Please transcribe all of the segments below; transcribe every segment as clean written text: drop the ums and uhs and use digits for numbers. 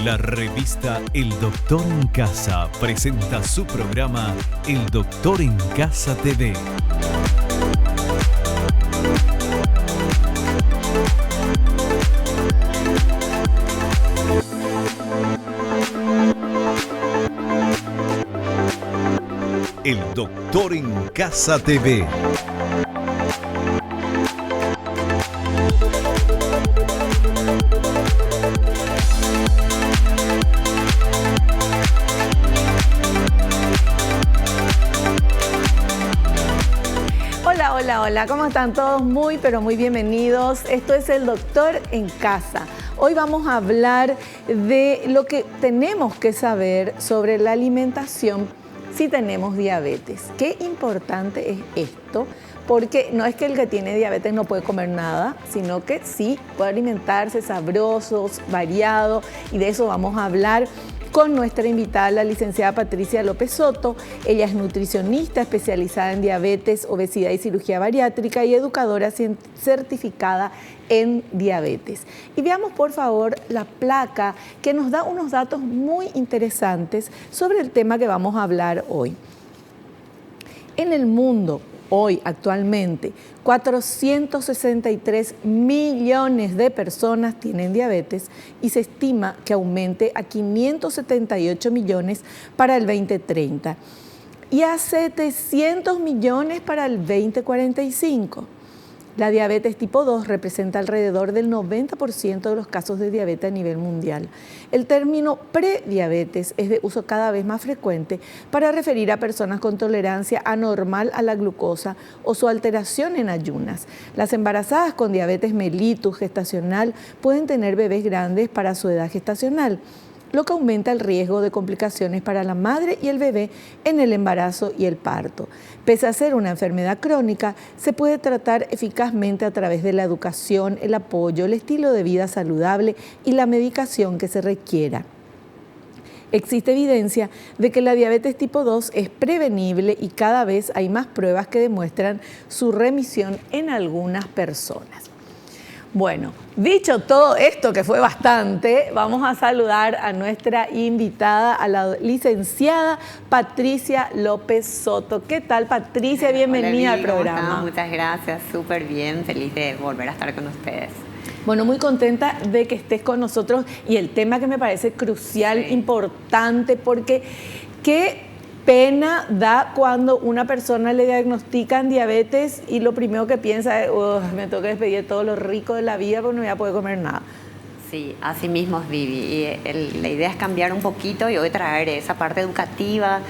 La revista El Doctor en Casa presenta su programa El Doctor en Casa TV. El Doctor en Casa TV. Hola, ¿cómo están todos? Muy, pero muy bienvenidos. Esto es El Doctor en Casa. Hoy vamos a hablar de lo que tenemos que saber sobre la alimentación si tenemos diabetes. Qué importante es esto, porque no es que el que tiene diabetes no puede comer nada, sino que sí puede alimentarse sabroso, variado, y de eso vamos a hablar con nuestra invitada, la licenciada Patricia López Soto. Ella es nutricionista especializada en diabetes, obesidad y cirugía bariátrica y educadora certificada en diabetes. Y veamos por favor la placa que nos da unos datos muy interesantes sobre el tema que vamos a hablar hoy. En el mundo, hoy, actualmente, 463 millones de personas tienen diabetes y se estima que aumente a 578 millones para el 2030 y a 700 millones para el 2045. La diabetes tipo 2 representa alrededor del 90% de los casos de diabetes a nivel mundial. El término prediabetes es de uso cada vez más frecuente para referir a personas con tolerancia anormal a la glucosa o su alteración en ayunas. Las embarazadas con diabetes mellitus gestacional pueden tener bebés grandes para su edad gestacional, lo que aumenta el riesgo de complicaciones para la madre y el bebé en el embarazo y el parto. Pese a ser una enfermedad crónica, se puede tratar eficazmente a través de la educación, el apoyo, el estilo de vida saludable y la medicación que se requiera. Existe evidencia de que la diabetes tipo 2 es prevenible y cada vez hay más pruebas que demuestran su remisión en algunas personas. Bueno, dicho todo esto, que fue bastante, vamos a saludar a nuestra invitada, a la licenciada Patricia López Soto. ¿Qué tal, Patricia? Bienvenida al programa. Muchas gracias, súper bien, feliz de volver a estar con ustedes. Bueno, muy contenta de que estés con nosotros y el tema que me parece crucial, importante, porque qué pena da cuando una persona le diagnostican diabetes y lo primero que piensa es, me tengo que despedir de todo lo rico de la vida porque no voy a poder comer nada. Sí, así mismo es, Vivi. Y la idea es cambiar un poquito y hoy traer esa parte educativa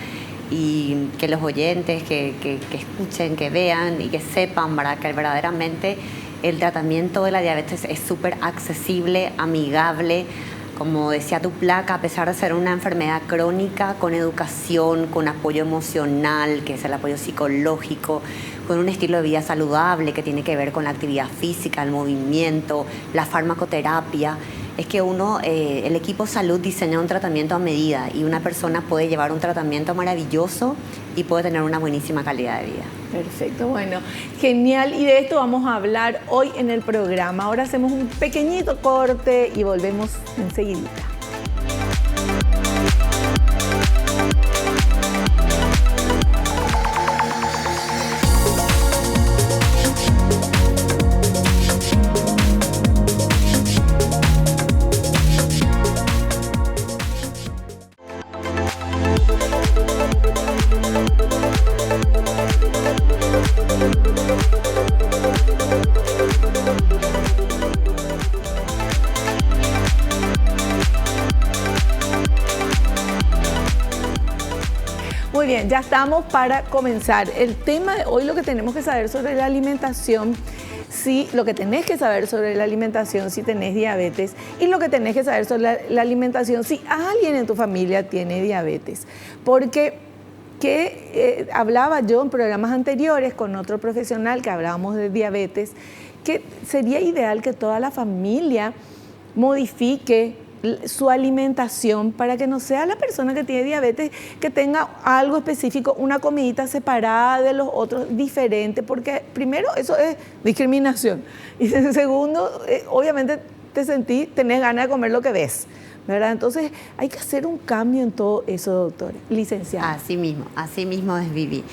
y que los oyentes que escuchen, que vean y que sepan, ¿verdad?, que verdaderamente el tratamiento de la diabetes es súper accesible, amigable. Como decía tu placa, a pesar de ser una enfermedad crónica, con educación, con apoyo emocional, que es el apoyo psicológico, con un estilo de vida saludable que tiene que ver con la actividad física, el movimiento, la farmacoterapia, es que el equipo salud diseña un tratamiento a medida y una persona puede llevar un tratamiento maravilloso y puede tener una buenísima calidad de vida. Perfecto, bueno, genial, y de esto vamos a hablar hoy en el programa. Ahora hacemos un pequeñito corte y volvemos enseguidita. Muy bien, ya estamos para comenzar. El tema de hoy, lo que tenemos que saber sobre la alimentación, lo que tenés que saber sobre la alimentación si tenés diabetes y lo que tenés que saber sobre la alimentación si alguien en tu familia tiene diabetes. Porque hablaba yo en programas anteriores con otro profesional que hablábamos de diabetes, que sería ideal que toda la familia modifique su alimentación para que no sea la persona que tiene diabetes que tenga algo específico, una comidita separada de los otros, diferente, porque primero eso es discriminación y segundo, obviamente tenés ganas de comer lo que ves, ¿verdad? Entonces hay que hacer un cambio en todo eso, doctora, licenciada. Así mismo es, Vivi.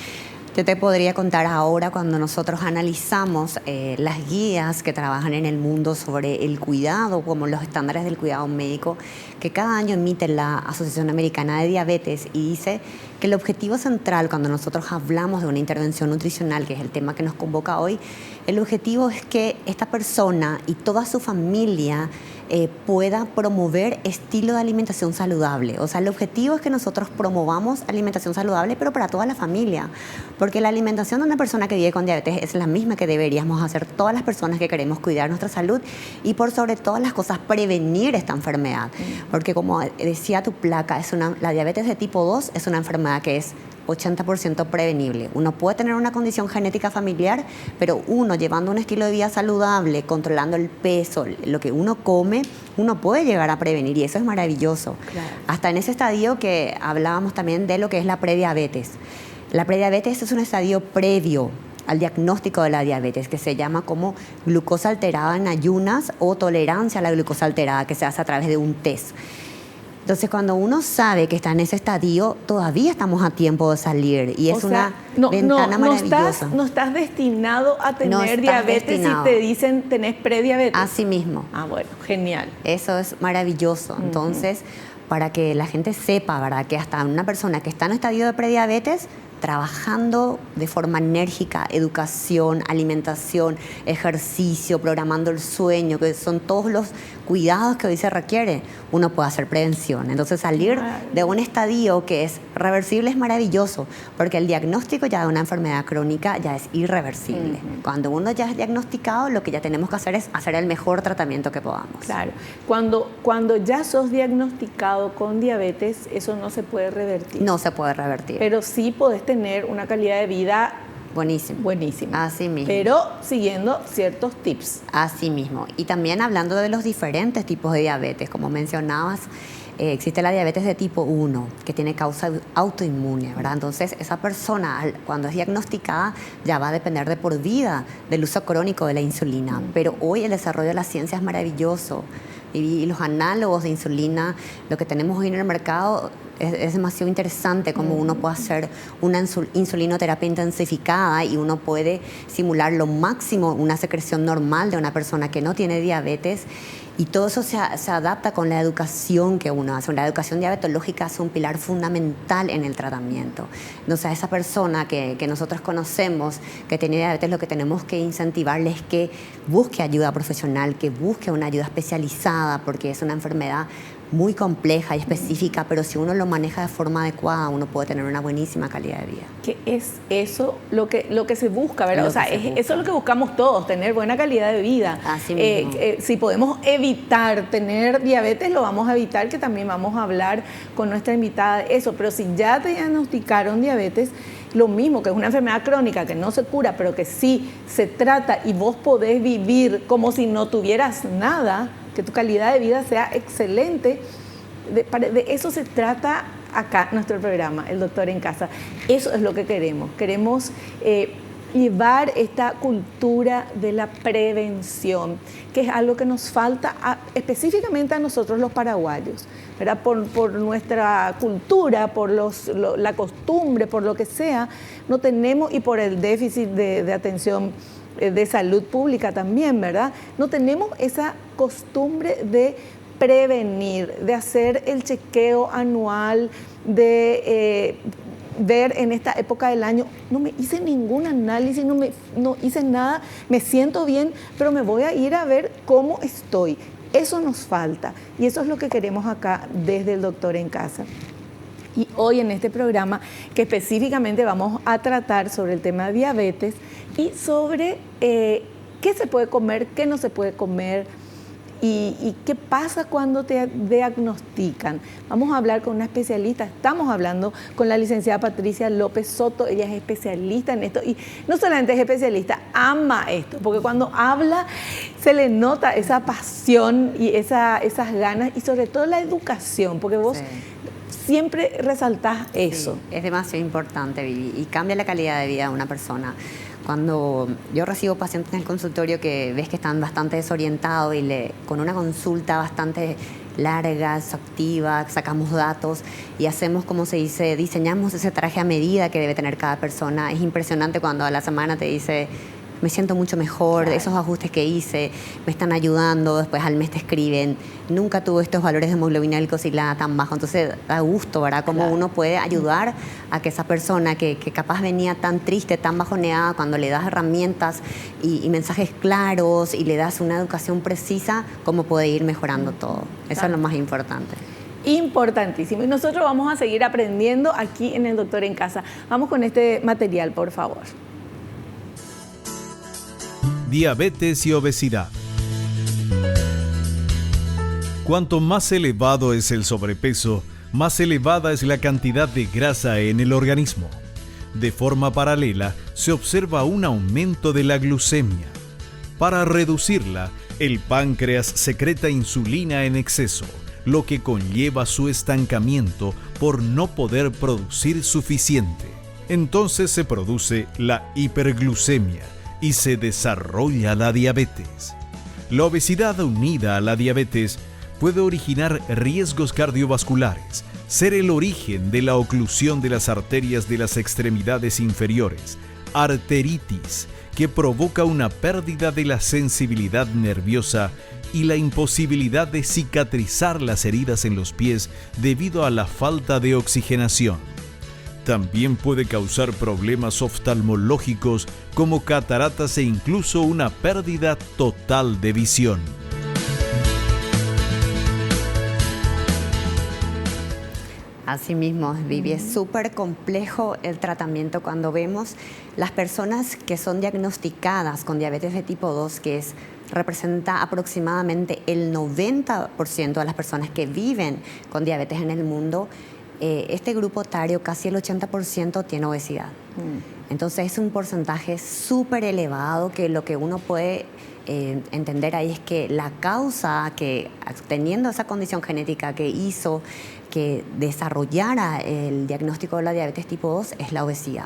Yo te podría contar ahora cuando nosotros analizamos las guías que trabajan en el mundo sobre el cuidado, como los estándares del cuidado médico, que cada año emite la Asociación Americana de Diabetes y dice que el objetivo central cuando nosotros hablamos de una intervención nutricional, que es el tema que nos convoca hoy, el objetivo es que esta persona y toda su familia pueda promover estilo de alimentación saludable. O sea, el objetivo es que nosotros promovamos alimentación saludable, pero para toda la familia. Porque la alimentación de una persona que vive con diabetes es la misma que deberíamos hacer todas las personas que queremos cuidar nuestra salud y por sobre todas las cosas prevenir esta enfermedad. Porque como decía tu placa, la diabetes de tipo 2 es una enfermedad que es 80% prevenible. Uno puede tener una condición genética familiar, pero uno llevando un estilo de vida saludable, controlando el peso, lo que uno come, uno puede llegar a prevenir y eso es maravilloso. Claro. Hasta en ese estadio que hablábamos también de lo que es la prediabetes. La prediabetes es un estadio previo al diagnóstico de la diabetes, que se llama como glucosa alterada en ayunas o tolerancia a la glucosa alterada, que se hace a través de un test. Entonces, cuando uno sabe que está en ese estadio, todavía estamos a tiempo de salir y es una ventana maravillosa. No estás destinado a tener diabetes si te dicen tenés prediabetes. Así mismo. Ah, bueno, genial. Eso es maravilloso. Entonces, para que la gente sepa, ¿verdad?, que hasta una persona que está en estadio de prediabetes, trabajando de forma enérgica, educación, alimentación, ejercicio, programando el sueño, que son todos los cuidados que hoy se requiere, uno puede hacer prevención. Entonces salir de un estadio que es reversible es maravilloso, porque el diagnóstico ya de una enfermedad crónica ya es irreversible. Cuando uno ya es diagnosticado, lo que ya tenemos que hacer es hacer el mejor tratamiento que podamos. Claro, cuando ya sos diagnosticado con diabetes, eso no se puede revertir. No se puede revertir. Pero sí podés tener una calidad de vida buenísima. Así mismo. Pero siguiendo ciertos tips. Así mismo. Y también hablando de los diferentes tipos de diabetes, como mencionabas, existe la diabetes de tipo 1, que tiene causa autoinmune, ¿verdad? Entonces, esa persona, cuando es diagnosticada, ya va a depender de por vida del uso crónico de la insulina. Pero hoy el desarrollo de la ciencia es maravilloso. Y los análogos de insulina, lo que tenemos hoy en el mercado, es demasiado interesante cómo uno puede hacer una insulinoterapia intensificada y uno puede simular lo máximo una secreción normal de una persona que no tiene diabetes. Y todo eso se adapta con la educación que uno hace. La educación diabetológica es un pilar fundamental en el tratamiento. Entonces, a esa persona que nosotros conocemos que tiene diabetes, lo que tenemos que incentivarle es que busque ayuda profesional, que busque una ayuda especializada, porque es una enfermedad muy compleja y específica, pero si uno lo maneja de forma adecuada, uno puede tener una buenísima calidad de vida. Que es eso lo que se busca, ¿verdad? Eso es lo que buscamos todos, tener buena calidad de vida. Así mismo. Si podemos evitar tener diabetes, lo vamos a evitar, que también vamos a hablar con nuestra invitada de eso. Pero si ya te diagnosticaron diabetes, lo mismo, que es una enfermedad crónica que no se cura, pero que sí se trata y vos podés vivir como si no tuvieras nada, que tu calidad de vida sea excelente. De eso se trata acá nuestro programa, El Doctor en Casa. Eso es lo que queremos. Queremos llevar esta cultura de la prevención, que es algo que nos falta específicamente a nosotros los paraguayos, ¿verdad? Por nuestra cultura, por la costumbre, por lo que sea, no tenemos, y por el déficit de atención de salud pública también, ¿verdad? No tenemos esa costumbre de prevenir, de hacer el chequeo anual, de ver en esta época del año, no me hice ningún análisis, no hice nada, me siento bien, pero me voy a ir a ver cómo estoy. Eso nos falta y eso es lo que queremos acá desde El Doctor en Casa. Y hoy en este programa, que específicamente vamos a tratar sobre el tema de diabetes y sobre qué se puede comer, qué no se puede comer y qué pasa cuando te diagnostican. Vamos a hablar con una especialista, estamos hablando con la licenciada Patricia López Soto, ella es especialista en esto y no solamente es especialista, ama esto, porque cuando habla se le nota esa pasión y esas ganas y sobre todo la educación, porque vos... Sí. Siempre resaltás eso. Sí, es demasiado importante, Vivi, y cambia la calidad de vida de una persona. Cuando yo recibo pacientes en el consultorio que ves que están bastante desorientados y con una consulta bastante larga, exhaustiva, sacamos datos y hacemos, como se dice, diseñamos ese traje a medida que debe tener cada persona. Es impresionante cuando a la semana te dice, me siento mucho mejor, claro, esos ajustes que hice me están ayudando, después al mes te escriben, nunca tuve estos valores de hemoglobina glicosilada tan bajos, entonces da gusto, ¿verdad? Cómo claro, uno puede ayudar a que esa persona que capaz venía tan triste, tan bajoneada, cuando le das herramientas y mensajes claros y le das una educación precisa, cómo puede ir mejorando todo. Eso claro, es lo más importante. Importantísimo. Y nosotros vamos a seguir aprendiendo aquí en El Doctor en Casa. Vamos con este material, por favor. Diabetes y obesidad. Cuanto más elevado es el sobrepeso, más elevada es la cantidad de grasa en el organismo. De forma paralela, se observa un aumento de la glucemia. Para reducirla, el páncreas secreta insulina en exceso, lo que conlleva su estancamiento por no poder producir suficiente. Entonces se produce la hiperglucemia y se desarrolla la diabetes. La obesidad unida a la diabetes puede originar riesgos cardiovasculares, ser el origen de la oclusión de las arterias de las extremidades inferiores, arteritis, que provoca una pérdida de la sensibilidad nerviosa y la imposibilidad de cicatrizar las heridas en los pies debido a la falta de oxigenación. También puede causar problemas oftalmológicos como cataratas e incluso una pérdida total de visión. Así mismo, Vivi, es súper complejo el tratamiento cuando vemos las personas que son diagnosticadas con diabetes de tipo 2, que representa aproximadamente el 90% de las personas que viven con diabetes en el mundo. Este grupo etario, casi el 80%, tiene obesidad. Entonces es un porcentaje súper elevado que lo que uno puede entender ahí es que la causa que, teniendo esa condición genética que hizo que desarrollara el diagnóstico de la diabetes tipo 2 es la obesidad.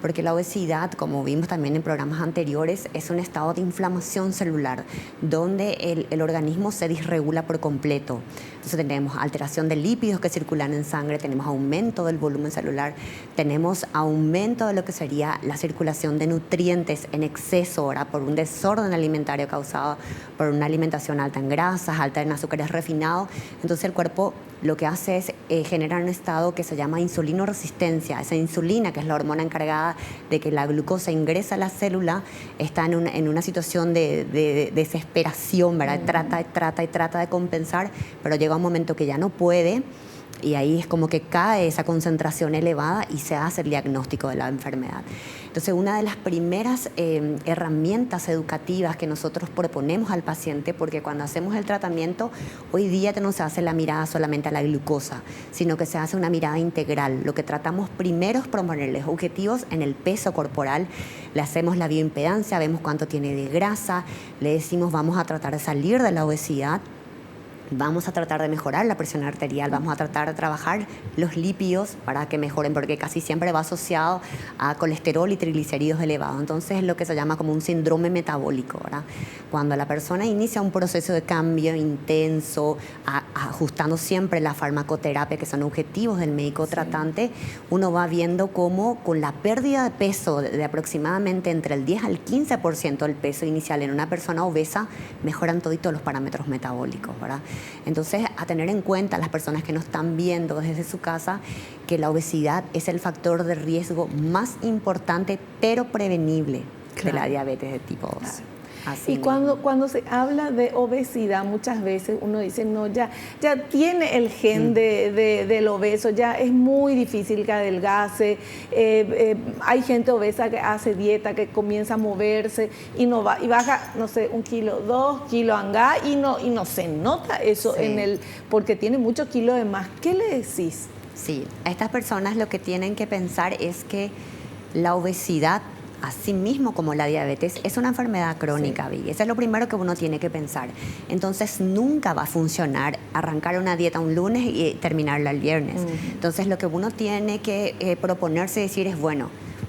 Porque la obesidad, como vimos también en programas anteriores, es un estado de inflamación celular donde el organismo se disregula por completo. Entonces tenemos alteración de lípidos que circulan en sangre, tenemos aumento del volumen celular, tenemos aumento de lo que sería la circulación de nutrientes en exceso, ¿verdad? Por un desorden alimentario causado por una alimentación alta en grasas, alta en azúcares refinados. Entonces el cuerpo lo que hace es generar un estado que se llama insulinoresistencia. Esa insulina, que es la hormona encargada de que la glucosa ingresa a la célula, está en una situación de desesperación, ¿verdad? Trata de compensar, pero llega un momento que ya no puede y ahí es como que cae esa concentración elevada y se hace el diagnóstico de la enfermedad. Entonces, una de las primeras herramientas educativas que nosotros proponemos al paciente, porque cuando hacemos el tratamiento, hoy día no se hace la mirada solamente a la glucosa, sino que se hace una mirada integral. Lo que tratamos primero es proponerles objetivos en el peso corporal, le hacemos la bioimpedancia, vemos cuánto tiene de grasa, le decimos vamos a tratar de salir de la obesidad, vamos a tratar de mejorar la presión arterial, vamos a tratar de trabajar los lípidos para que mejoren, porque casi siempre va asociado a colesterol y triglicéridos elevados. Entonces es lo que se llama como un síndrome metabólico, ¿verdad? Cuando la persona inicia un proceso de cambio intenso, ajustando siempre la farmacoterapia, que son objetivos del médico tratante, uno va viendo cómo con la pérdida de peso de aproximadamente entre el 10 al 15% del peso inicial en una persona obesa, mejoran toditos los parámetros metabólicos, ¿verdad? Entonces, a tener en cuenta las personas que nos están viendo desde su casa, que la obesidad es el factor de riesgo más importante, pero prevenible, de la diabetes de tipo 2. Claro. Así y cuando se habla de obesidad, muchas veces uno dice, no, ya tiene el gen del obeso, ya es muy difícil que adelgace. Hay gente obesa que hace dieta, que comienza a moverse y no va, y baja, no sé, 1 kilo, 2 kilos angá, y no se nota eso porque tiene muchos kilos de más. ¿Qué le decís? Sí, a estas personas lo que tienen que pensar es que la obesidad, así mismo como la diabetes, es una enfermedad crónica, sí. Eso es lo primero que uno tiene que pensar. Entonces, nunca va a funcionar arrancar una dieta un lunes y terminarla el viernes. Entonces, lo que uno tiene que proponerse decir es, bueno,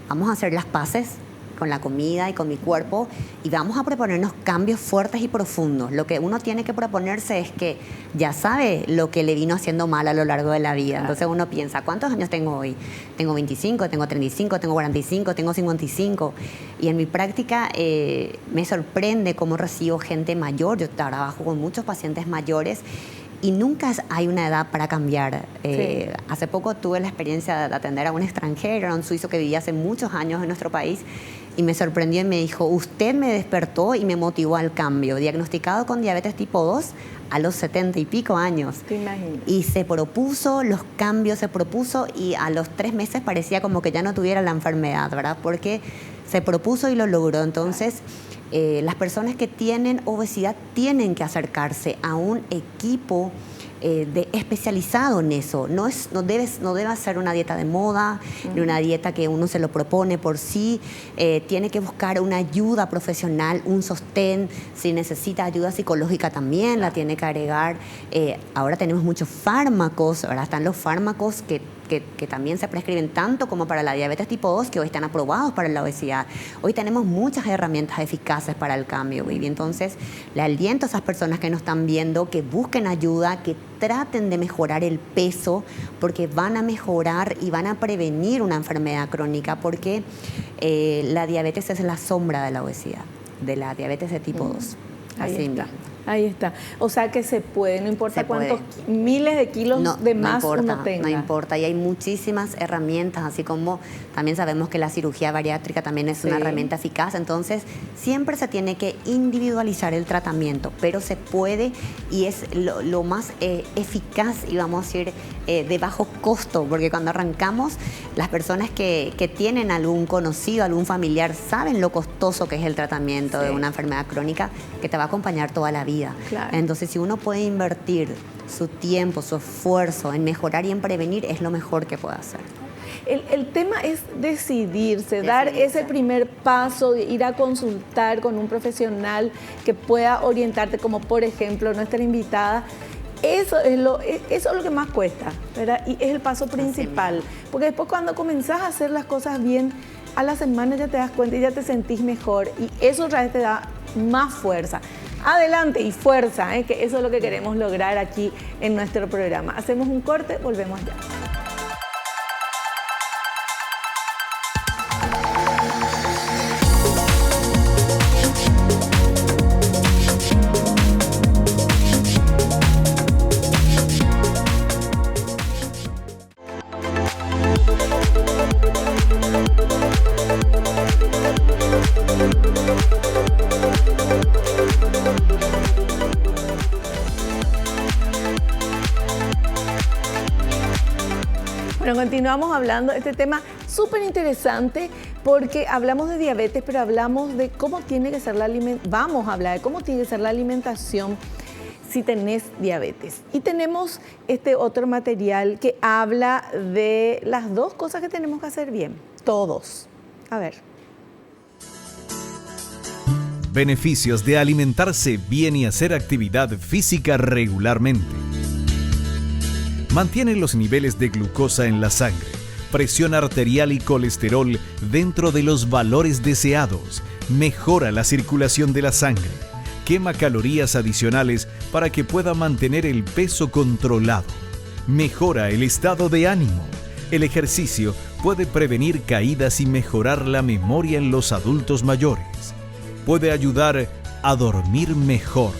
vamos a hacer las paces, con la comida y con mi cuerpo, y vamos a proponernos cambios fuertes y profundos. Lo que uno tiene que proponerse es que ya sabe lo que le vino haciendo mal a lo largo de la vida. Entonces uno piensa, ¿cuántos años tengo hoy? Tengo 25, tengo 35, tengo 45, tengo 55. Y en mi práctica me sorprende cómo recibo gente mayor. Yo trabajo con muchos pacientes mayores y nunca hay una edad para cambiar. Sí. Hace poco tuve la experiencia de atender a un extranjero, a un suizo que vivía hace muchos años en nuestro país, y me sorprendió y me dijo, usted me despertó y me motivó al cambio. Diagnosticado con diabetes tipo 2 a los 70 y pico años. Te imagino. Y se propuso los cambios, y a los 3 meses parecía como que ya no tuviera la enfermedad, ¿verdad? Porque se propuso y lo logró. Entonces, las personas que tienen obesidad tienen que acercarse a un equipo especializado en eso. No debe ser una dieta de moda, ni una dieta que uno se lo propone por sí. Tiene que buscar una ayuda profesional, un sostén. Si necesita ayuda psicológica también la tiene que agregar. Ahora tenemos muchos fármacos, ahora están los fármacos que también se prescriben tanto como para la diabetes tipo 2, que hoy están aprobados para la obesidad. Hoy tenemos muchas herramientas eficaces para el cambio, y entonces le aliento a esas personas que nos están viendo que busquen ayuda, que traten de mejorar el peso, porque van a mejorar y van a prevenir una enfermedad crónica, porque la diabetes es la sombra de la obesidad, de la diabetes de tipo 2. Así mismo. Ahí está. O sea que se puede, no importa cuántos miles de kilos de más uno tenga. No importa, y hay muchísimas herramientas, así como también sabemos que la cirugía bariátrica también es una herramienta eficaz. Entonces, siempre se tiene que individualizar el tratamiento, pero se puede, y es lo más eficaz, y vamos a decir, de bajo costo, porque cuando arrancamos, las personas que tienen algún conocido, algún familiar, saben lo costoso que es el tratamiento de una enfermedad crónica que te va a acompañar toda la vida. Claro. Entonces, si uno puede invertir su tiempo, su esfuerzo en mejorar y en prevenir, es lo mejor que puede hacer. El tema es decidirse, dar ese primer paso, de ir a consultar con un profesional que pueda orientarte, como por ejemplo nuestra invitada. Eso es lo que más cuesta, ¿verdad? Y es el paso principal. Porque después, cuando comenzás a hacer las cosas bien, a la semana ya te das cuenta y ya te sentís mejor, y eso otra vez te da más fuerza. Adelante y fuerza, que eso es lo que queremos lograr aquí en nuestro programa. Hacemos un corte, volvemos ya. Bueno, continuamos hablando de este tema súper interesante, porque hablamos de diabetes, pero hablamos de cómo tiene que ser vamos a hablar de cómo tiene que ser la alimentación si tenés diabetes. Y tenemos este otro material que habla de las dos cosas que tenemos que hacer bien, todos. A ver. Beneficios de alimentarse bien y hacer actividad física regularmente. Mantiene los niveles de glucosa en la sangre, presión arterial y colesterol dentro de los valores deseados, mejora la circulación de la sangre, quema calorías adicionales para que pueda mantener el peso controlado, mejora el estado de ánimo. El ejercicio puede prevenir caídas y mejorar la memoria en los adultos mayores. Puede ayudar a dormir mejor.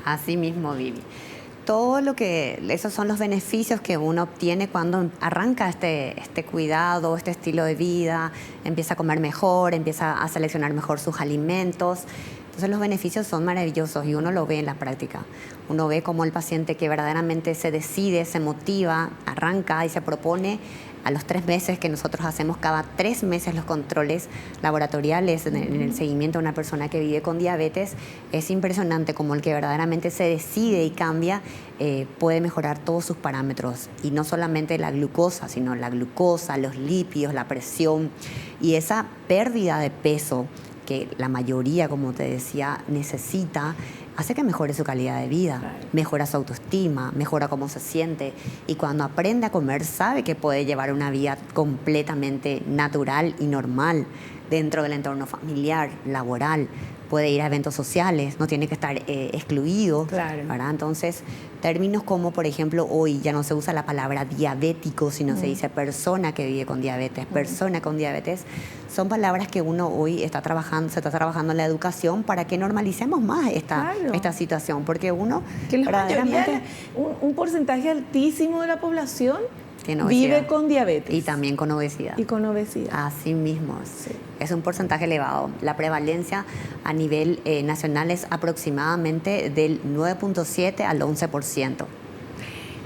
Así mismo, Vivi. Esos son los beneficios que uno obtiene cuando arranca este cuidado, este estilo de vida, empieza a comer mejor, empieza a seleccionar mejor sus alimentos. Entonces los beneficios son maravillosos y uno lo ve en la práctica. Uno ve cómo el paciente que verdaderamente se decide, se motiva, arranca y se propone. A los 3 meses, que nosotros hacemos cada 3 meses los controles laboratoriales en el seguimiento de una persona que vive con diabetes, es impresionante como el que verdaderamente se decide y cambia puede mejorar todos sus parámetros, y no solamente la glucosa, sino la glucosa, los lípidos, la presión, y esa pérdida de peso que la mayoría, como te decía, necesita, hace que mejore su calidad de vida, Claro. mejora su autoestima, mejora cómo se siente. Y cuando aprende a comer, sabe que puede llevar una vida completamente natural y normal dentro del entorno familiar, laboral. Puede ir a eventos sociales, no tiene que estar excluido. Claro. ¿Verdad? Entonces, términos como, por ejemplo, hoy ya no se usa la palabra diabético, sino se dice persona que vive con diabetes, persona con diabetes, son palabras que uno hoy se está trabajando en la educación para que normalicemos más Claro. esta situación, porque uno Que la mayoría, verdaderamente un porcentaje altísimo de la población tiene obesidad. vive con diabetes. Y también con obesidad. Y con obesidad. Así mismo. Sí. Es un porcentaje elevado. La prevalencia a nivel nacional es aproximadamente del 9.7 al 11%.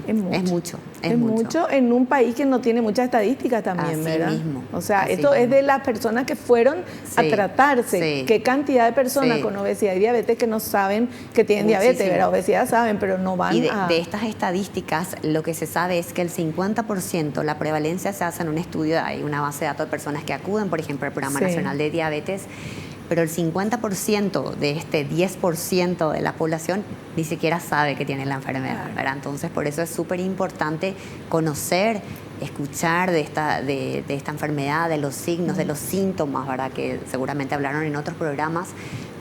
Es mucho. Es mucho. En un país que no tiene muchas estadísticas también, Así ¿verdad? mismo, O sea, así esto es mismo. de las personas que fueron a Sí, tratarse. sí. ¿Qué cantidad de personas Sí. con obesidad y diabetes que no saben que tienen diabetes? Muchísimo. ¿Verdad? Obesidad saben, pero no van Y a... de estas estadísticas, lo que se sabe es que el 50%, la prevalencia se hace en un estudio, hay una base de datos de personas que acuden, por ejemplo, al Programa Sí. Nacional de Diabetes, pero el 50% de este 10% de la población ni siquiera sabe que tiene la enfermedad, Claro. ¿verdad? Entonces, por eso es súper importante conocer, escuchar de esta enfermedad, de los signos, de los síntomas, ¿verdad? Que seguramente hablaron en otros programas,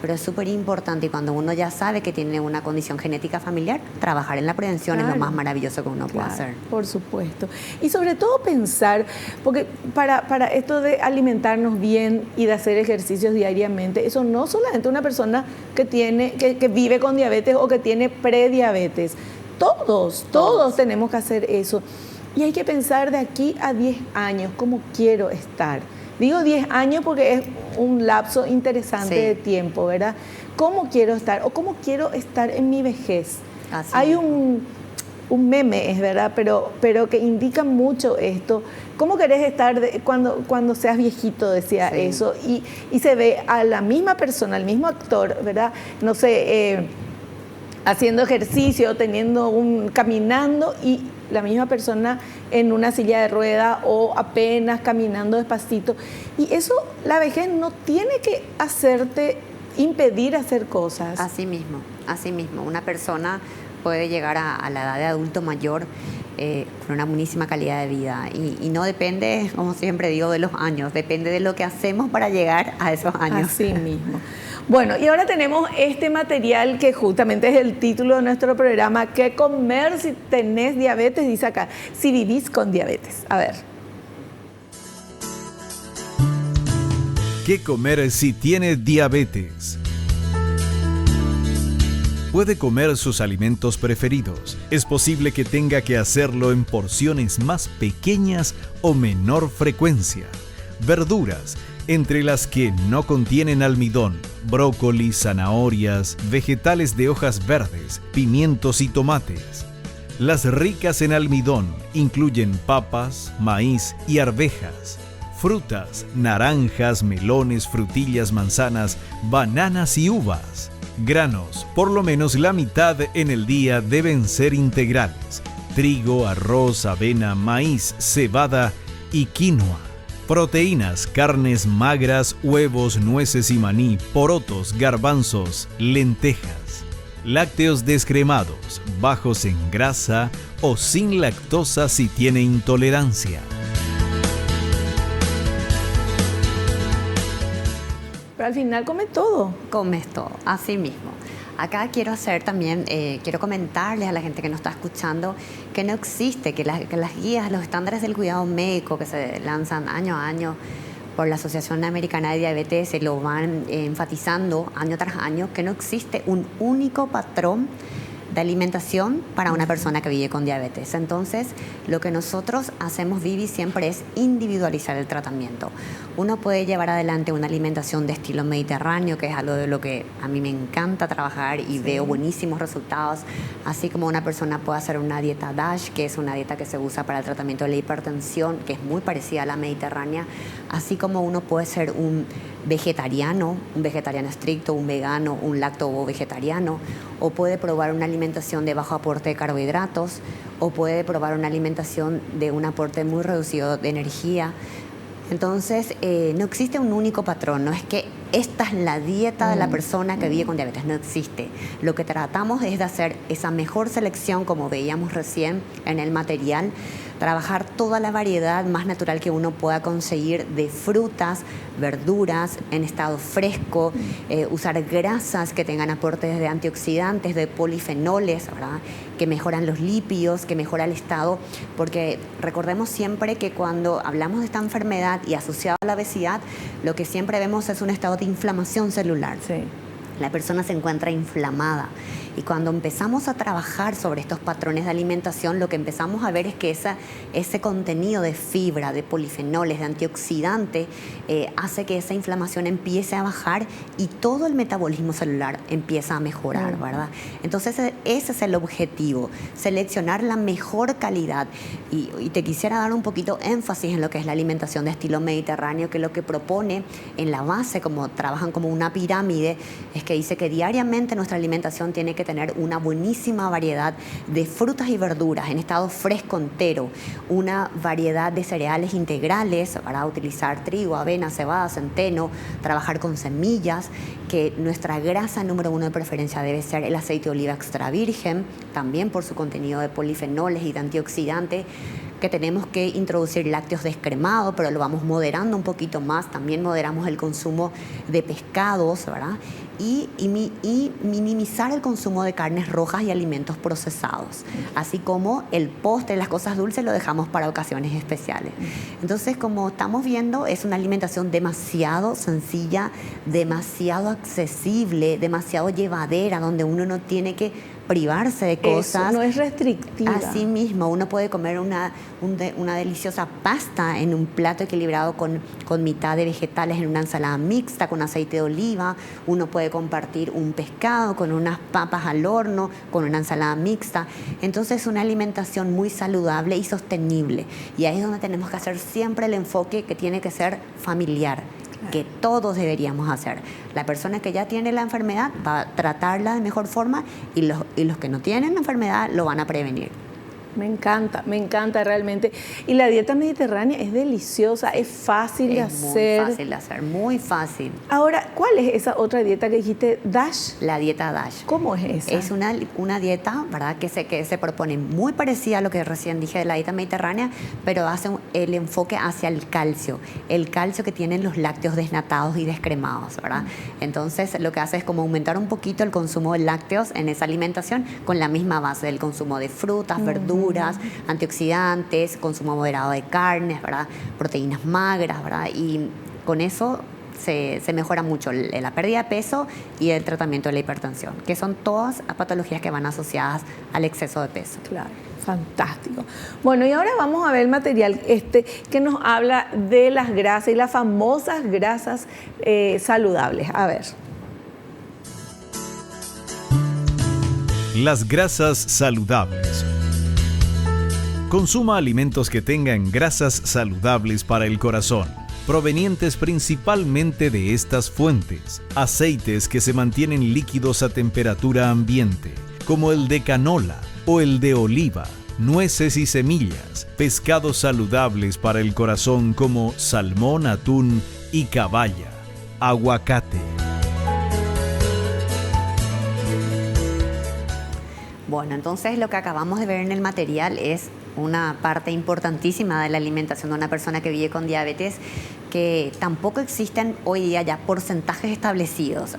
pero es súper importante, y cuando uno ya sabe que tiene una condición genética familiar, trabajar en la prevención es Claro. lo más maravilloso que uno puede Claro, hacer. por supuesto. Y sobre todo pensar, porque para esto de alimentarnos bien y de hacer ejercicios diariamente, eso no solamente una persona que vive con diabetes o que tiene prediabetes. Todos tenemos que hacer eso. Y hay que pensar de aquí a 10 años, cómo quiero estar. Digo 10 años porque es un lapso interesante Sí. de tiempo, ¿verdad? ¿Cómo quiero estar o cómo quiero estar en mi vejez? Así Hay mismo. un meme, es verdad, pero que indica mucho esto. ¿Cómo querés estar cuando seas viejito? Decía Sí. eso. Y se ve a la misma persona, al mismo actor, ¿verdad? No sé, haciendo ejercicio, caminando, y la misma persona en una silla de rueda o apenas caminando despacito. Y eso, la vejez no tiene que impedir hacer cosas. Así mismo. Una persona puede llegar a la edad de adulto mayor con una buenísima calidad de vida y no depende, como siempre digo, de los años, depende de lo que hacemos para llegar a esos años. Así mismo. Bueno, y ahora tenemos este material que justamente es el título de nuestro programa, ¿qué comer si tenés diabetes? Dice acá, si vivís con diabetes. A ver. ¿Qué comer si tiene diabetes? Puede comer sus alimentos preferidos. Es posible que tenga que hacerlo en porciones más pequeñas o menor frecuencia. Verduras, entre las que no contienen almidón, brócoli, zanahorias, vegetales de hojas verdes, pimientos y tomates. Las ricas en almidón incluyen papas, maíz y arvejas. Frutas, naranjas, melones, frutillas, manzanas, bananas y uvas. Granos, por lo menos la mitad en el día deben ser integrales. Trigo, arroz, avena, maíz, cebada y quinoa. Proteínas, carnes magras, huevos, nueces y maní, porotos, garbanzos, lentejas. Lácteos descremados, bajos en grasa o sin lactosa si tiene intolerancia. Pero al final come todo. Comes todo, así mismo. Acá quiero hacer también, quiero comentarles a la gente que nos está escuchando que no existe, que las guías, los estándares del cuidado médico que se lanzan año a año por la Asociación Americana de Diabetes se lo van enfatizando año tras año, que no existe un único patrón de alimentación para una persona que vive con diabetes. Entonces, lo que nosotros hacemos, Vivi, siempre es individualizar el tratamiento. Uno puede llevar adelante una alimentación de estilo mediterráneo, que es algo de lo que a mí me encanta trabajar y veo buenísimos resultados, así como una persona puede hacer una dieta DASH, que es una dieta que se usa para el tratamiento de la hipertensión, que es muy parecida a la mediterránea, así como uno puede ser un vegetariano estricto, un vegano, un lacto vegetariano, o puede probar una alimentación de bajo aporte de carbohidratos, o puede probar una alimentación de un aporte muy reducido de energía. Entonces, no existe un único patrón, no es que esta es la dieta de la persona que vive con diabetes. No existe. Lo que tratamos es de hacer esa mejor selección, como veíamos recién en el material, trabajar toda la variedad más natural que uno pueda conseguir de frutas, verduras en estado fresco, usar grasas que tengan aportes de antioxidantes, de polifenoles, ¿verdad?, que mejoran los lípidos, que mejora el estado, porque recordemos siempre que cuando hablamos de esta enfermedad y asociado a la obesidad, lo que siempre vemos es un estado de inflamación celular. Sí. La persona se encuentra inflamada. Y cuando empezamos a trabajar sobre estos patrones de alimentación, lo que empezamos a ver es que ese contenido de fibra, de polifenoles, de antioxidante, hace que esa inflamación empiece a bajar y todo el metabolismo celular empieza a mejorar, ¿verdad? Entonces ese es el objetivo, seleccionar la mejor calidad. Y te quisiera dar un poquito énfasis en lo que es la alimentación de estilo mediterráneo, que lo que propone en la base, como trabajan como una pirámide, es que dice que diariamente nuestra alimentación tiene que tener una buenísima variedad de frutas y verduras en estado fresco entero, una variedad de cereales integrales para utilizar trigo, avena, cebada, centeno, trabajar con semillas, que nuestra grasa número 1 de preferencia debe ser el aceite de oliva extra virgen, también por su contenido de polifenoles y de antioxidantes, que tenemos que introducir lácteos descremados, pero lo vamos moderando un poquito más. También moderamos el consumo de pescados, ¿verdad? Y minimizar el consumo de carnes rojas y alimentos procesados, así como el postre, las cosas dulces, lo dejamos para ocasiones especiales. Entonces, como estamos viendo, es una alimentación demasiado sencilla, demasiado accesible, demasiado llevadera, donde uno no tiene que privarse de cosas. Eso no es restrictiva. Así mismo, uno puede comer una deliciosa pasta en un plato equilibrado con mitad de vegetales en una ensalada mixta con aceite de oliva. Uno puede compartir un pescado con unas papas al horno, con una ensalada mixta. Entonces, es una alimentación muy saludable y sostenible. Y ahí es donde tenemos que hacer siempre el enfoque que tiene que ser familiar, que todos deberíamos hacer. La persona que ya tiene la enfermedad va a tratarla de mejor forma y los que no tienen la enfermedad lo van a prevenir. Me encanta realmente. Y la dieta mediterránea es deliciosa, es fácil de hacer. Es muy fácil de hacer, muy fácil. Ahora, ¿cuál es esa otra dieta que dijiste? ¿DASH? La dieta DASH. ¿Cómo es esa? Es una dieta, ¿verdad?, que se propone muy parecida a lo que recién dije de la dieta mediterránea, pero hace el enfoque hacia el calcio que tienen los lácteos desnatados y descremados, ¿verdad? Entonces, lo que hace es como aumentar un poquito el consumo de lácteos en esa alimentación con la misma base del consumo de frutas, verduras, antioxidantes, consumo moderado de carnes, ¿verdad?, proteínas magras, ¿verdad? Y con eso se mejora mucho la pérdida de peso y el tratamiento de la hipertensión, que son todas patologías que van asociadas al exceso de peso. Claro, fantástico. Bueno, y ahora vamos a ver el material que nos habla de las grasas y las famosas grasas saludables. A ver. Las grasas saludables. Consuma alimentos que tengan grasas saludables para el corazón, provenientes principalmente de estas fuentes. Aceites que se mantienen líquidos a temperatura ambiente, como el de canola o el de oliva, nueces y semillas. Pescados saludables para el corazón como salmón, atún y caballa. Aguacate. Bueno, entonces lo que acabamos de ver en el material es una parte importantísima de la alimentación de una persona que vive con diabetes, que tampoco existen hoy día ya porcentajes establecidos.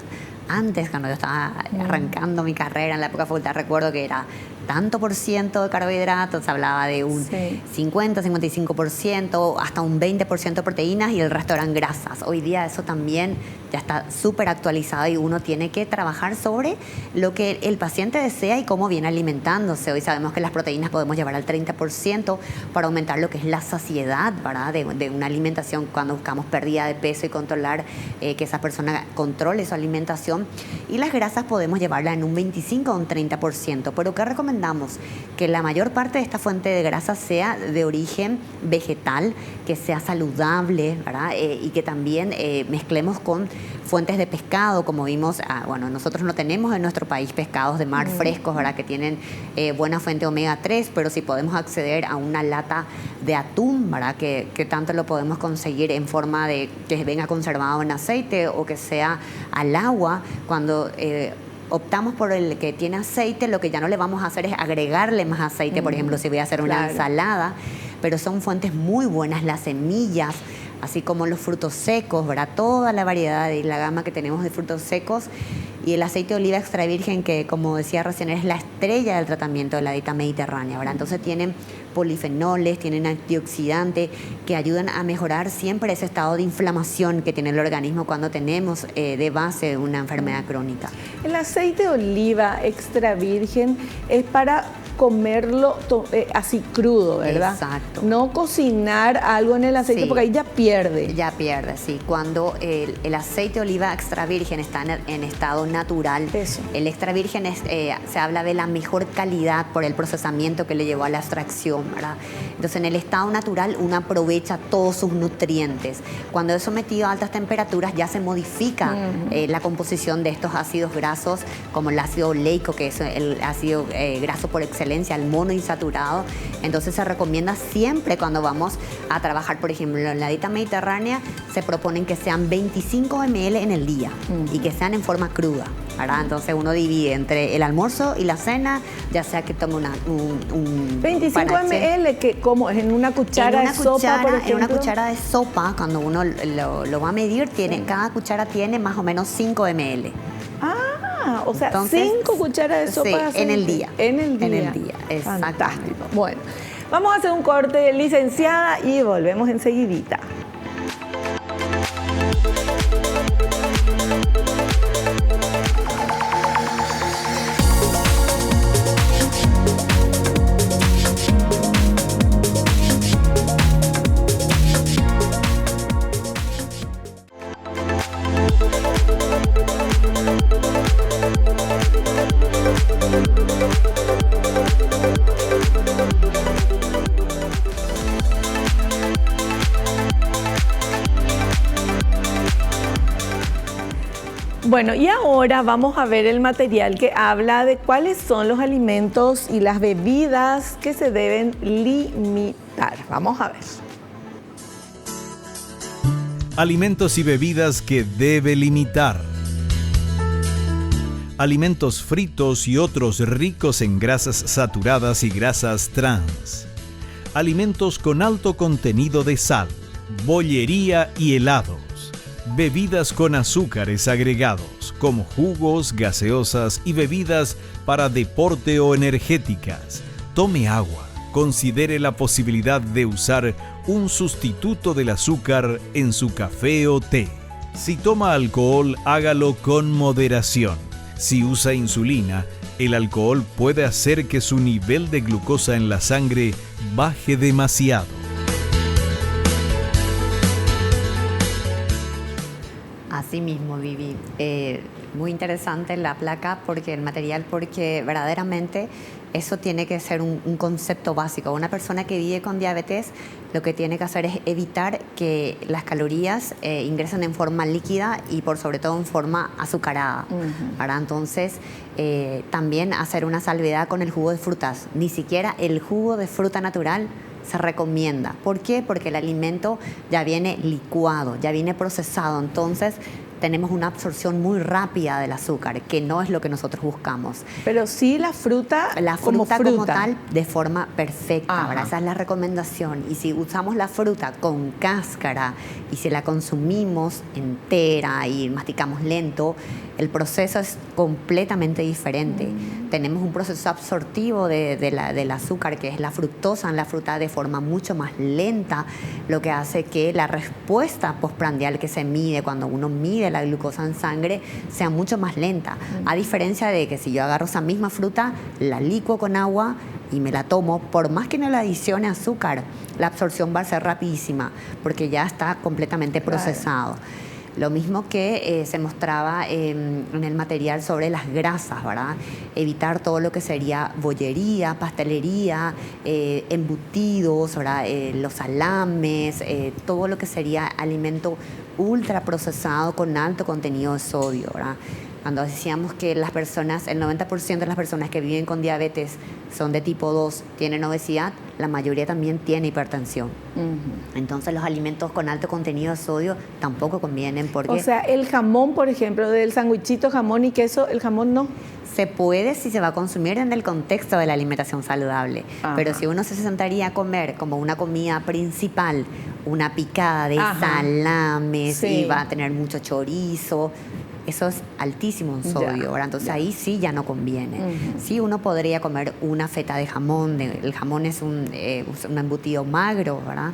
Antes, cuando yo estaba arrancando mi carrera en la época de facultad, recuerdo que era tanto por ciento de carbohidratos, hablaba de un 50, 55%, hasta un 20% de proteínas y el resto eran grasas. Hoy día eso también ya está súper actualizado y uno tiene que trabajar sobre lo que el paciente desea y cómo viene alimentándose. Hoy sabemos que las proteínas podemos llevar al 30% para aumentar lo que es la saciedad, ¿verdad?, de una alimentación cuando buscamos pérdida de peso y controlar que esa persona controle su alimentación. Y las grasas podemos llevarla en un 25 o un 30%. Pero ¿qué recomendamos recomendamos que la mayor parte de esta fuente de grasa sea de origen vegetal, que sea saludable, ¿verdad? Y que también mezclemos con fuentes de pescado, como vimos, bueno, nosotros no tenemos en nuestro país pescados de mar frescos, ¿verdad? Que tienen buena fuente omega 3, pero si podemos acceder a una lata de atún, ¿verdad? Que tanto lo podemos conseguir en forma de que venga conservado en aceite o que sea al agua, cuando optamos por el que tiene aceite, lo que ya no le vamos a hacer es agregarle más aceite, por ejemplo, si voy a hacer una ensalada, pero son fuentes muy buenas, las semillas, así como los frutos secos, ¿verdad? Toda la variedad y la gama que tenemos de frutos secos, y el aceite de oliva extra virgen, que como decía recién es la estrella del tratamiento de la dieta mediterránea, ¿verdad? Entonces tienen polifenoles, tienen antioxidantes que ayudan a mejorar siempre ese estado de inflamación que tiene el organismo cuando tenemos de base una enfermedad crónica. El aceite de oliva extra virgen es para comerlo así crudo, ¿verdad? Exacto. No cocinar algo en el aceite, porque ahí ya pierde. Ya pierde, sí. Cuando el aceite de oliva extra virgen está en estado natural, el extra virgen se habla de la mejor calidad por el procesamiento que le llevó a la extracción, ¿verdad? Entonces, en el estado natural uno aprovecha todos sus nutrientes. Cuando es sometido a altas temperaturas ya se modifica la composición de estos ácidos grasos, como el ácido oleico, que es el ácido graso por excelencia, el monoinsaturado. Entonces se recomienda siempre cuando vamos a trabajar, por ejemplo, en la dieta mediterránea, se proponen que sean 25 ml en el día y que sean en forma cruda, ¿verdad? Entonces uno divide entre el almuerzo y la cena, ya sea que tome un 25 panache. ml, que como es en una cuchara de sopa, por ejemplo. En una cuchara de sopa, cuando uno lo va a medir, cada cuchara tiene más o menos 5 ml. O sea, Entonces, 5 cucharas de sopa de aceite. en el día. En el día. En el día, exactamente. Fantástico. Bueno, vamos a hacer un corte, licenciada, y volvemos enseguidita. Bueno, y ahora vamos a ver el material que habla de cuáles son los alimentos y las bebidas que se deben limitar. Vamos a ver. Alimentos y bebidas que debe limitar. Alimentos fritos y otros ricos en grasas saturadas y grasas trans. Alimentos con alto contenido de sal, bollería y helados. Bebidas con azúcares agregados, como jugos, gaseosas y bebidas para deporte o energéticas. Tome agua. Considere la posibilidad de usar un sustituto del azúcar en su café o té. Si toma alcohol, hágalo con moderación. Si usa insulina, el alcohol puede hacer que su nivel de glucosa en la sangre baje demasiado. Así mismo, Vivi. Muy interesante la placa, porque el material, porque verdaderamente eso tiene que ser un concepto básico. Una persona que vive con diabetes lo que tiene que hacer es evitar que las calorías ingresen en forma líquida y por sobre todo en forma azucarada. ¿Verdad? Entonces, también hacer una salvedad con el jugo de frutas. Ni siquiera el jugo de fruta natural se recomienda. ¿Por qué? Porque el alimento ya viene licuado, ya viene procesado. Entonces, tenemos una absorción muy rápida del azúcar, que no es lo que nosotros buscamos. Pero sí la fruta como tal, de forma perfecta, ¿verdad? Esa es la recomendación. Y si usamos la fruta con cáscara y si la consumimos entera y masticamos lento, el proceso es completamente diferente. Tenemos un proceso absortivo del azúcar, que es la fructosa en la fruta, de forma mucho más lenta, lo que hace que la respuesta postprandial que se mide cuando uno mide la glucosa en sangre sea mucho más lenta. A diferencia de que si yo agarro esa misma fruta, la licuo con agua y me la tomo, por más que no le adicione azúcar, la absorción va a ser rapidísima porque ya está completamente procesado. Lo mismo que se mostraba en el material sobre las grasas, ¿verdad? Evitar todo lo que sería bollería, pastelería, embutidos, ¿verdad? Los salames, todo lo que sería alimento ultraprocesado con alto contenido de sodio, ¿verdad? Cuando decíamos que las personas, el 90% de las personas que viven con diabetes son de tipo 2, tienen obesidad, la mayoría también tiene hipertensión. Entonces los alimentos con alto contenido de sodio tampoco convienen porque... O sea, el jamón, por ejemplo, del sandwichito jamón y queso, el jamón no. Se puede si se va a consumir en el contexto de la alimentación saludable. Ajá. Pero si uno se sentaría a comer como una comida principal, una picada de salames, sí, y va a tener mucho chorizo, eso es altísimo en sodio, ¿verdad? Entonces ahí sí ya no conviene. Sí, uno podría comer una feta de jamón. El jamón es un embutido magro, ¿verdad?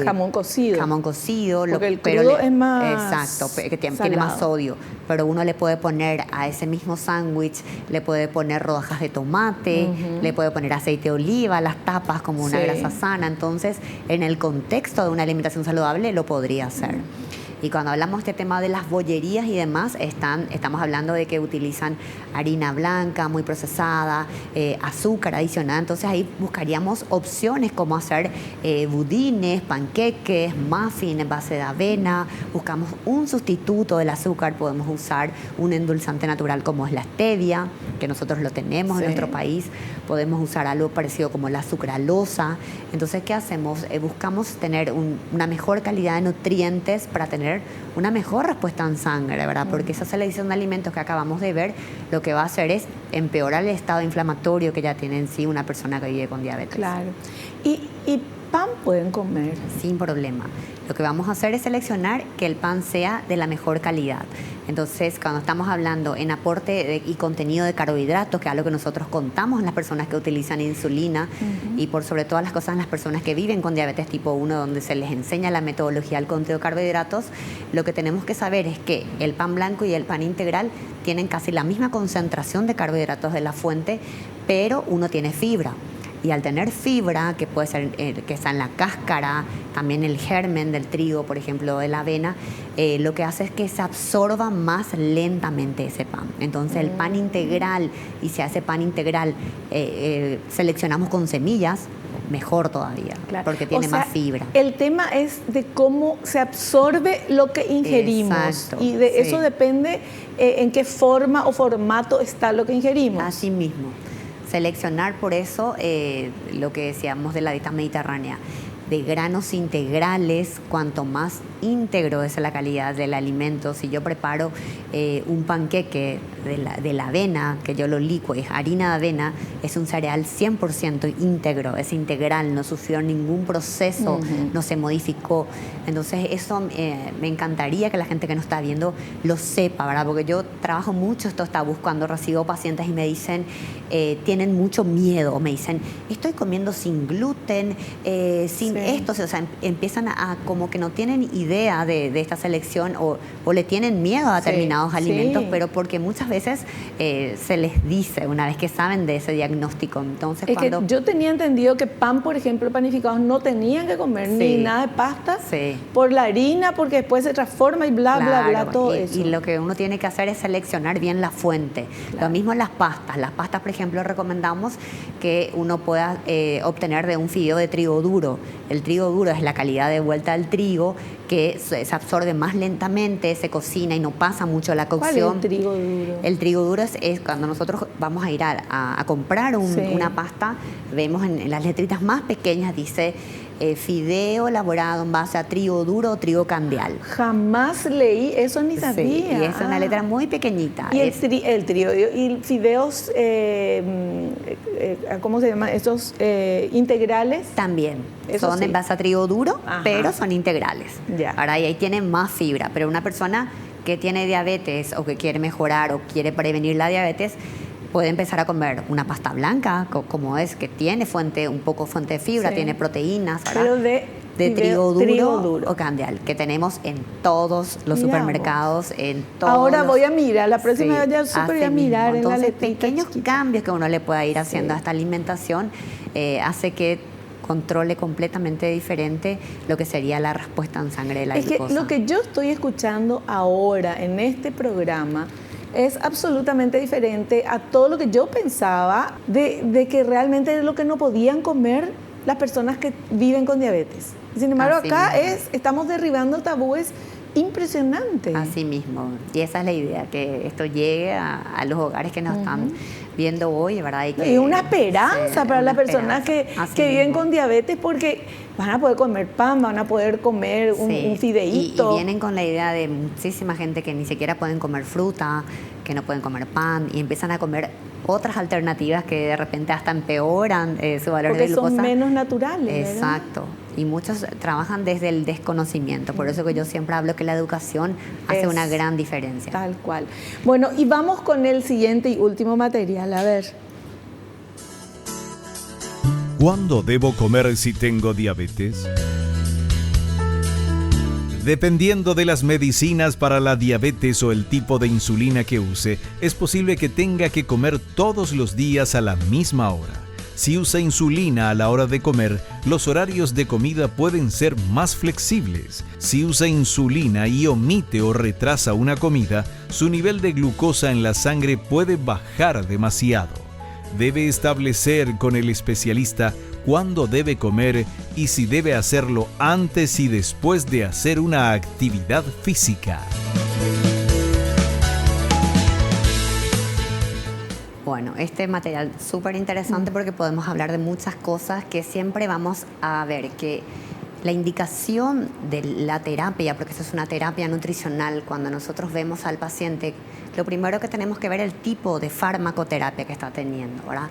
Jamón cocido. Jamón cocido. Porque el crudo es más exacto, que tiene más sodio. Pero uno le puede poner a ese mismo sándwich, le puede poner rodajas de tomate, le puede poner aceite de oliva, las tapas como una grasa sana. Entonces, en el contexto de una alimentación saludable lo podría hacer. Y cuando hablamos de este tema de las bollerías y demás, estamos hablando de que utilizan harina blanca, muy procesada, azúcar adicional. Entonces ahí buscaríamos opciones como hacer budines, panqueques, muffins en base de avena. Buscamos un sustituto del azúcar, podemos usar un endulzante natural como es la stevia, que nosotros lo tenemos en nuestro país. Podemos usar algo parecido como la sucralosa. Entonces, ¿qué hacemos? Buscamos tener una mejor calidad de nutrientes para tener una mejor respuesta en sangre, ¿verdad? Porque esa selección de alimentos que acabamos de ver, lo que va a hacer es empeorar el estado inflamatorio que ya tiene en sí una persona que vive con diabetes. Claro. ¿Y pan pueden comer? Sin problema. Lo que vamos a hacer es seleccionar que el pan sea de la mejor calidad. Entonces, cuando estamos hablando en aporte y contenido de carbohidratos, que es algo que nosotros contamos en las personas que utilizan insulina y por sobre todas las cosas en las personas que viven con diabetes tipo 1, donde se les enseña la metodología del conteo de carbohidratos, lo que tenemos que saber es que el pan blanco y el pan integral tienen casi la misma concentración de carbohidratos de la fuente, pero uno tiene fibra. Y al tener fibra, que puede ser que está en la cáscara, también el germen del trigo, por ejemplo, de la avena, lo que hace es que se absorba más lentamente ese pan. Entonces el pan integral, y si a ese pan integral seleccionamos con semillas, mejor todavía, claro, porque tiene más fibra. El tema es de cómo se absorbe lo que ingerimos. Exacto, y de eso depende en qué forma o formato está lo que ingerimos. Así mismo. Seleccionar por eso lo que decíamos de la dieta mediterránea, de granos integrales. Cuanto más íntegro es la calidad del alimento. Si yo preparo un panqueque de la avena, que yo lo licuo, es harina de avena, es un cereal 100% íntegro, es integral, no sufrió ningún proceso, no se modificó. Entonces eso me encantaría que la gente que nos está viendo lo sepa, ¿verdad? Porque yo trabajo mucho estos tabús cuando recibo pacientes y me dicen, tienen mucho miedo, o me dicen, estoy comiendo sin gluten, sin esto, o sea, empiezan a como que no tienen idea de esta selección o le tienen miedo a determinados alimentos, pero porque muchas veces se les dice una vez que saben de ese diagnóstico. Entonces, que yo tenía entendido que pan, por ejemplo, panificados no tenían que comer ni nada de pasta por la harina, porque después se transforma y bla, bla, bla, todo eso. Y lo que uno tiene que hacer es seleccionar bien la fuente. Lo mismo en las pastas. Las pastas, por ejemplo, recomendamos que uno pueda obtener de un fideo de trigo duro. El trigo duro es la calidad de vuelta del trigo que se absorbe más lentamente, se cocina y no pasa mucho la cocción. ¿Cuál es el trigo duro? El trigo duro es cuando nosotros vamos a ir a comprar una pasta, vemos en las letritas más pequeñas dice fideo elaborado en base a trigo duro o trigo candial. Jamás leí eso, ni sabía. Y es una letra muy pequeñita. Y el trigo y fideos, ¿cómo se llama? Esos integrales. También. Son en base a trigo duro, pero son integrales. Ahora, y ahí tienen más fibra. Pero una persona que tiene diabetes o que quiere mejorar o quiere prevenir la diabetes, puede empezar a comer una pasta blanca, como es, que tiene un poco fuente de fibra, tiene proteínas, ¿verdad? Pero de trigo duro o candial, que tenemos en todos los supermercados, en todos. Ahora voy a mirar, la próxima vez al súper voy a mirar. Entonces, pequeños cambios que uno le pueda ir haciendo a esta alimentación hace que controle completamente diferente lo que sería la respuesta en sangre de la glucosa. Es que lo que yo estoy escuchando ahora en este programa es absolutamente diferente a todo lo que yo pensaba de que realmente es lo que no podían comer las personas que viven con diabetes. Sin embargo, Así acá mismo. estamos derribando tabúes impresionantes. Así mismo. Y esa es la idea, que esto llegue a los hogares que nos están viendo hoy, ¿verdad? Y una esperanza para las personas que viven mismo. con diabetes, porque van a poder comer pan, van a poder comer un fideíto. Y vienen con la idea de muchísima gente que ni siquiera pueden comer fruta, que no pueden comer pan, y empiezan a comer otras alternativas que de repente hasta empeoran su valor porque de glucosa. son menos naturales, ¿verdad? Exacto. Y muchos trabajan desde el desconocimiento. Por eso que yo siempre hablo que la educación hace una gran diferencia. Tal cual. Bueno, y vamos con el siguiente y último material. A ver. ¿Cuándo debo comer si tengo diabetes? Dependiendo de las medicinas para la diabetes o el tipo de insulina que use, es posible que tenga que comer todos los días a la misma hora. Si usa insulina a la hora de comer, los horarios de comida pueden ser más flexibles. Si usa insulina y omite o retrasa una comida, su nivel de glucosa en la sangre puede bajar demasiado. Debe establecer con el especialista cuándo debe comer y si debe hacerlo antes y después de hacer una actividad física. Bueno, este material súper interesante porque podemos hablar de muchas cosas que siempre vamos a ver que la indicación de la terapia, porque eso es una terapia nutricional, cuando nosotros vemos al paciente, lo primero que tenemos que ver es el tipo de farmacoterapia que está teniendo, ¿verdad?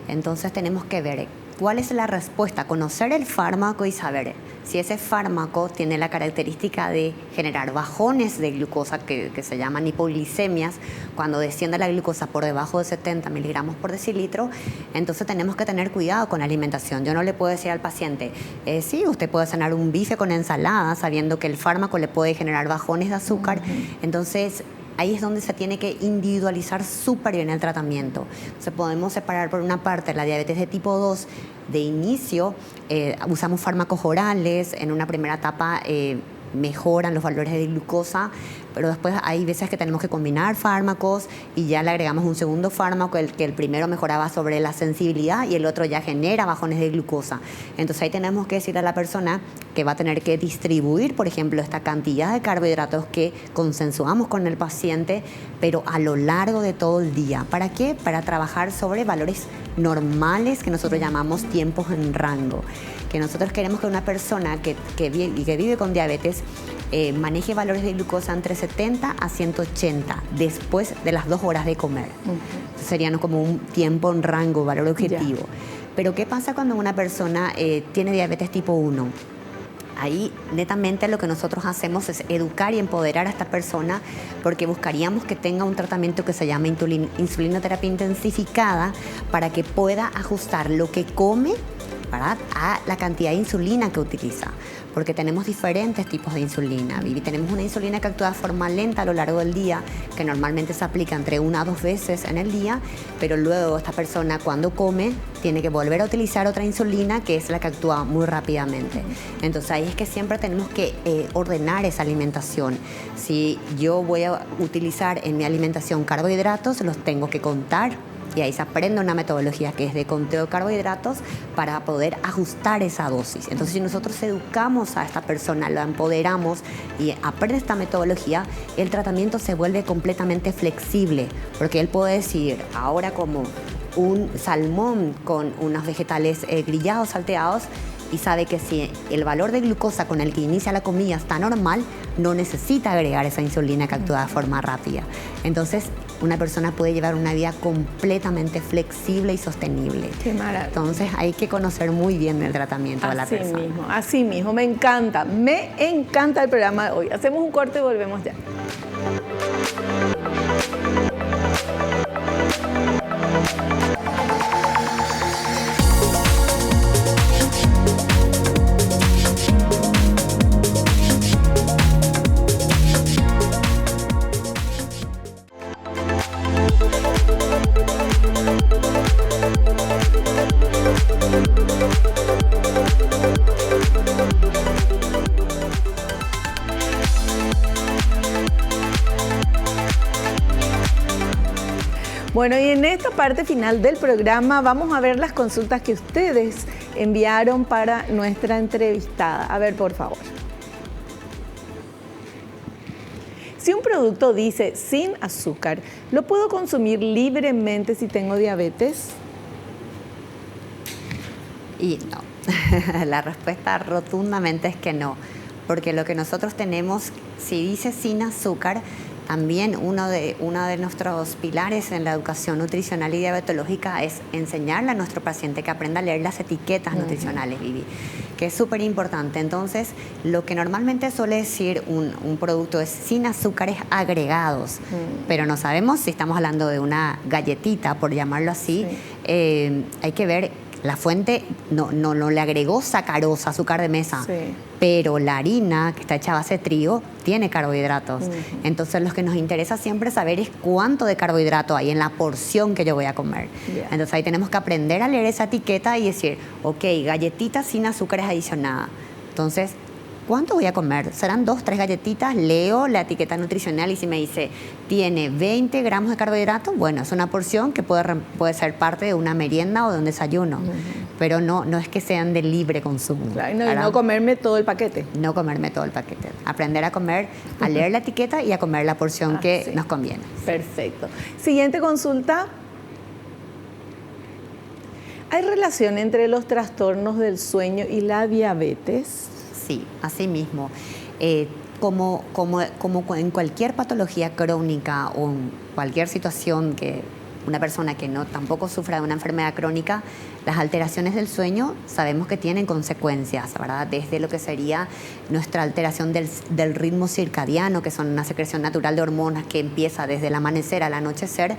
Entonces tenemos que ver cuál es la respuesta, conocer el fármaco y saber si ese fármaco tiene la característica de generar bajones de glucosa que se llaman hipoglicemias. Cuando desciende la glucosa por debajo de 70 miligramos por decilitro, entonces tenemos que tener cuidado con la alimentación. Yo no le puedo decir al paciente, sí, usted puede cenar un bife con ensalada sabiendo que el fármaco le puede generar bajones de azúcar. Entonces ahí es donde se tiene que individualizar súper bien el tratamiento. Entonces podemos separar por una parte la diabetes de tipo 2. De inicio usamos fármacos orales, en una primera etapa mejoran los valores de glucosa, pero después hay veces que tenemos que combinar fármacos y ya le agregamos un segundo fármaco, que el primero mejoraba sobre la sensibilidad y el otro ya genera bajones de glucosa. Entonces ahí tenemos que decirle a la persona que va a tener que distribuir, por ejemplo, esta cantidad de carbohidratos que consensuamos con el paciente, pero a lo largo de todo el día. ¿Para qué? Para trabajar sobre valores normales que nosotros llamamos tiempos en rango. Que nosotros queremos que una persona que vive con diabetes maneje valores de glucosa entre 70 a 180 después de las 2 horas de comer. Serían como un tiempo en rango, valor objetivo. Pero ¿qué pasa cuando una persona tiene diabetes tipo 1? Ahí netamente lo que nosotros hacemos es educar y empoderar a esta persona, porque buscaríamos que tenga un tratamiento que se llama insulinoterapia intensificada para que pueda ajustar lo que come, ¿verdad?, a la cantidad de insulina que utiliza. Porque tenemos diferentes tipos de insulina. Tenemos una insulina que actúa de forma lenta a lo largo del día, que normalmente se aplica entre 1 a 2 veces en el día, pero luego esta persona cuando come tiene que volver a utilizar otra insulina que es la que actúa muy rápidamente. Entonces ahí es que siempre tenemos que ordenar esa alimentación. Si yo voy a utilizar en mi alimentación carbohidratos, los tengo que contar. Y ahí se aprende una metodología que es de conteo de carbohidratos para poder ajustar esa dosis. Entonces, si nosotros educamos a esta persona, la empoderamos y aprende esta metodología, el tratamiento se vuelve completamente flexible, porque él puede decir, ahora como un salmón con unos vegetales grillados, salteados, y sabe que si el valor de glucosa con el que inicia la comida está normal, no necesita agregar esa insulina que actúa de forma rápida. Entonces, una persona puede llevar una vida completamente flexible y sostenible. Qué maravilla. Entonces, hay que conocer muy bien el tratamiento de la persona. Así mismo, me encanta el programa de hoy. Hacemos un corte y volvemos ya. Bueno, y en esta parte final del programa vamos a ver las consultas que ustedes enviaron para nuestra entrevistada. A ver, por favor. Si un producto dice sin azúcar, ¿lo puedo consumir libremente si tengo diabetes? Y no, la respuesta rotundamente es que no, porque lo que nosotros tenemos, si dice sin azúcar, también uno de nuestros pilares en la educación nutricional y diabetológica es enseñarle a nuestro paciente que aprenda a leer las etiquetas nutricionales, Vivi, que es súper importante. Entonces, lo que normalmente suele decir un producto es sin azúcares agregados, pero no sabemos si estamos hablando de una galletita, por llamarlo así. Hay que ver, la fuente no le agregó sacarosa, azúcar de mesa, pero la harina que está hecha a base de trigo tiene carbohidratos. Entonces lo que nos interesa siempre saber es cuánto de carbohidrato hay en la porción que yo voy a comer. Entonces ahí tenemos que aprender a leer esa etiqueta y decir, ok, galletitas sin azúcares adicionadas. Entonces, ¿cuánto voy a comer? ¿Serán 2, 3 galletitas? Leo la etiqueta nutricional y si me dice, tiene 20 gramos de carbohidrato, bueno, es una porción que puede ser parte de una merienda o de un desayuno, pero no es que sean de libre consumo. Claro, y no comerme todo el paquete. No comerme todo el paquete. Aprender a comer, a leer la etiqueta y a comer la porción que nos conviene. Perfecto. Siguiente consulta. ¿Hay relación entre los trastornos del sueño y la diabetes? Sí, así mismo. Como en cualquier patología crónica o en cualquier situación que una persona que tampoco sufra de una enfermedad crónica, las alteraciones del sueño sabemos que tienen consecuencias, ¿verdad? Desde lo que sería nuestra alteración del ritmo circadiano, que son una secreción natural de hormonas que empieza desde el amanecer al anochecer.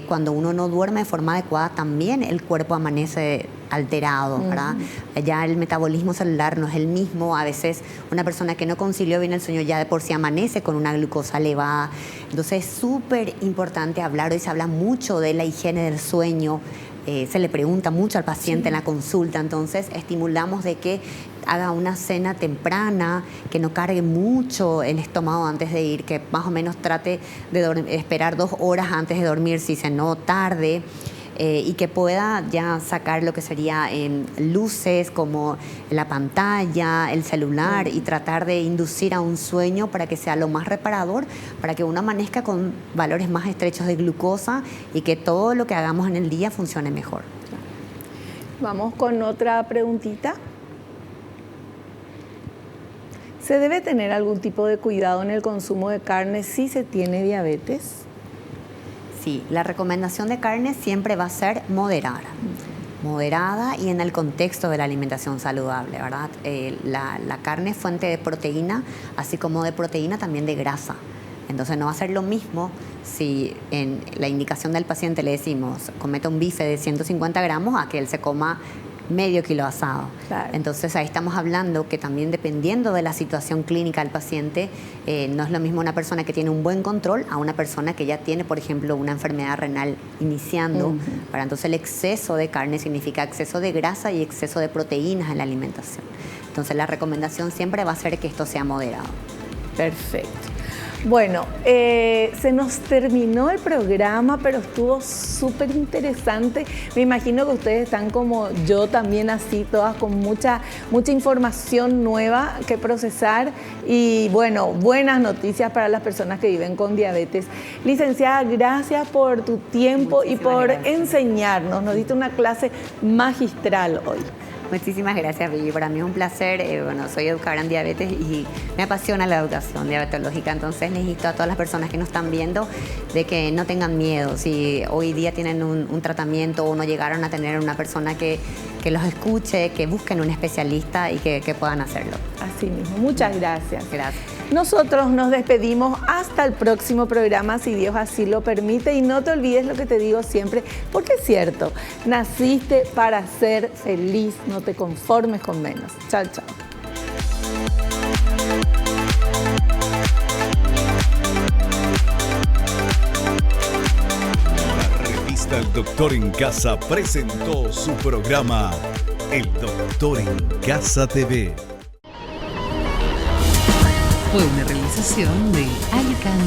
Cuando uno no duerme de forma adecuada, también el cuerpo amanece alterado, ¿verdad? Ya el metabolismo celular no es el mismo. A veces una persona que no concilió bien el sueño ya de por sí amanece con una glucosa elevada. Entonces es súper importante hablar. Hoy se habla mucho de la higiene del sueño. Se le pregunta mucho al paciente en la consulta. Entonces estimulamos de que haga una cena temprana, que no cargue mucho el estómago antes de ir, que más o menos trate de esperar 2 horas antes de dormir si cenó tarde. Y que pueda ya sacar lo que sería luces como la pantalla, el celular y tratar de inducir a un sueño para que sea lo más reparador, para que uno amanezca con valores más estrechos de glucosa y que todo lo que hagamos en el día funcione mejor. Vamos con otra preguntita. ¿Se debe tener algún tipo de cuidado en el consumo de carne si se tiene diabetes? Sí, la recomendación de carne siempre va a ser moderada. Moderada y en el contexto de la alimentación saludable, ¿verdad? La carne es fuente de proteína, así como de proteína también de grasa. Entonces no va a ser lo mismo si en la indicación del paciente le decimos cometa un bife de 150 gramos a que él se coma medio kilo asado. Claro. Entonces ahí estamos hablando que también dependiendo de la situación clínica del paciente, no es lo mismo una persona que tiene un buen control a una persona que ya tiene, por ejemplo, una enfermedad renal iniciando. Para entonces el exceso de carne significa exceso de grasa y exceso de proteínas en la alimentación. Entonces la recomendación siempre va a ser que esto sea moderado. Perfecto. Bueno, se nos terminó el programa, pero estuvo súper interesante. Me imagino que ustedes están como yo también, así, todas con mucha información nueva que procesar y, bueno, buenas noticias para las personas que viven con diabetes. Licenciada, gracias por tu tiempo y por enseñarnos. Nos diste una clase magistral hoy. Muchísimas gracias, Vivi. Para mí es un placer. Soy educadora en diabetes y me apasiona la educación diabetológica. Entonces, les insto a todas las personas que nos están viendo de que no tengan miedo. Si hoy día tienen un tratamiento o no llegaron a tener una persona que los escuche, que busquen un especialista y que puedan hacerlo. Así mismo. Muchas gracias. Gracias. Nosotros nos despedimos hasta el próximo programa, si Dios así lo permite. Y no te olvides lo que te digo siempre, porque es cierto, naciste para ser feliz, no te conformes con menos. Chao, chao. La revista El Doctor en Casa presentó su programa El Doctor en Casa TV. Fue una realización de Alican